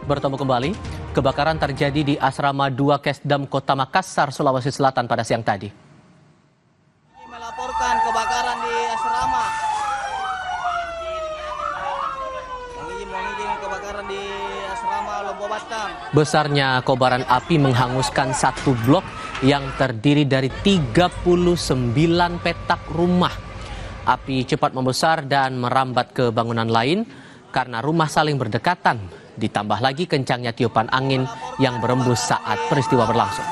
Bertemu kembali, kebakaran terjadi di Asrama 2 Kesdam Kota Makassar, Sulawesi Selatan pada siang tadi. Melaporkan kebakaran di asrama. Kebakaran di asrama Lombok Batam. Besarnya kobaran api menghanguskan satu blok yang terdiri dari 39 petak rumah. Api cepat membesar dan merambat ke bangunan lain karena rumah saling berdekatan. Ditambah lagi kencangnya tiupan angin yang berembus saat peristiwa berlangsung.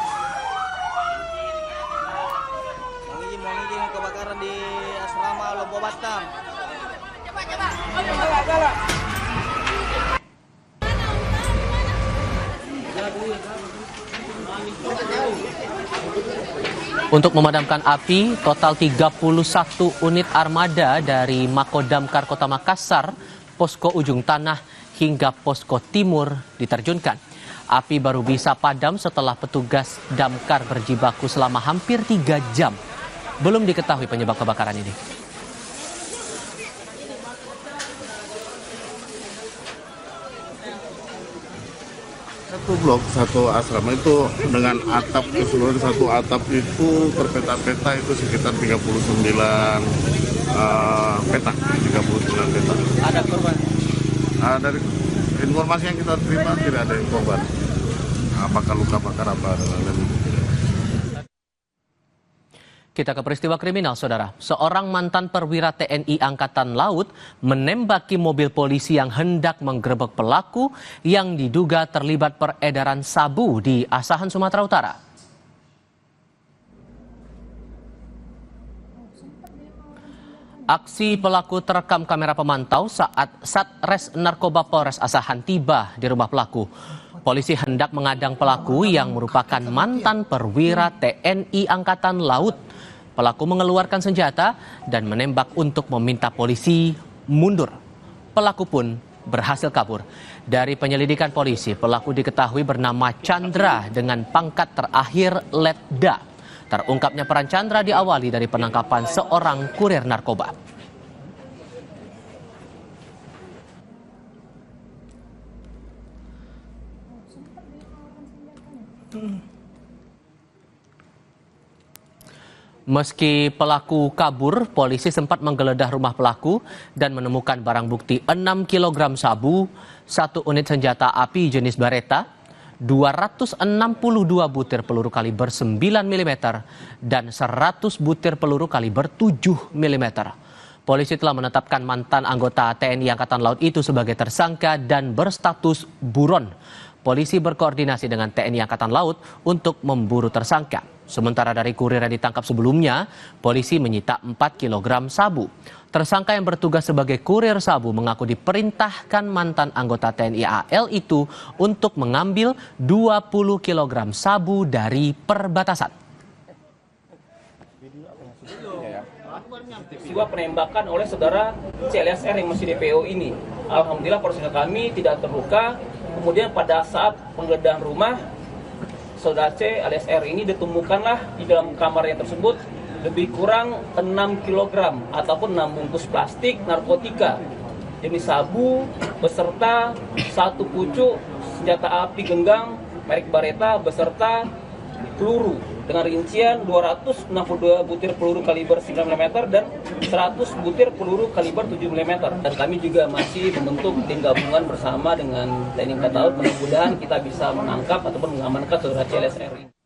Kebakaran di asrama Lombok Batam. Untuk memadamkan api, total 31 unit armada dari Mako Damkar Kota Makassar, Posko Ujung Tanah, hingga Posko Timur diterjunkan. Api baru bisa padam setelah petugas damkar berjibaku selama hampir 3 jam. Belum diketahui penyebab kebakaran ini. Satu blok, satu asrama itu dengan atap keseluruhan satu atap itu terpeta-peta itu sekitar 39 petak. Ada korban? Dari informasi yang kita terima tidak ada korban. Apakah luka bakar apa dan lain-lain. Kita ke peristiwa kriminal, saudara. Seorang mantan perwira TNI Angkatan Laut menembaki mobil polisi yang hendak menggerebek pelaku yang diduga terlibat peredaran sabu di Asahan, Sumatera Utara. Aksi pelaku terekam kamera pemantau saat Satres Narkoba Polres Asahan tiba di rumah pelaku. Polisi hendak mengadang pelaku yang merupakan mantan perwira TNI Angkatan Laut. Pelaku mengeluarkan senjata dan menembak untuk meminta polisi mundur. Pelaku pun berhasil kabur. Dari penyelidikan polisi, pelaku diketahui bernama Chandra dengan pangkat terakhir Letda. Terungkapnya peran Chandra diawali dari penangkapan seorang kurir narkoba. Meski pelaku kabur, polisi sempat menggeledah rumah pelaku dan menemukan barang bukti 6 kg sabu, 1 unit senjata api jenis Beretta, 262 butir peluru kaliber 9 mm, dan 100 butir peluru kaliber 7 mm. Polisi telah menetapkan mantan anggota TNI Angkatan Laut itu sebagai tersangka dan berstatus buron. Polisi berkoordinasi dengan TNI Angkatan Laut untuk memburu tersangka. Sementara dari kurir yang ditangkap sebelumnya, polisi menyita 4 kg sabu. Tersangka yang bertugas sebagai kurir sabu mengaku diperintahkan mantan anggota TNI AL itu untuk mengambil 20 kg sabu dari perbatasan. Peristiwa penembakan oleh saudara CLSR yang masih DPO ini. Alhamdulillah personel kami tidak terluka. Kemudian pada saat penggeledahan rumah, saudara C alias R ini ditemukanlah di dalam kamarnya tersebut lebih kurang 6 kg ataupun 6 bungkus plastik narkotika jenis sabu beserta 1 pucuk senjata api genggam merek Beretta beserta peluru dengan rincian 262 butir peluru kaliber 9 mm dan 100 butir peluru kaliber 7 mm. Dan kami juga masih membentuk tim gabungan bersama dengan TNI Angkatan Laut. Mudah-mudahan kita bisa menangkap ataupun mengamankan saudara CLSR.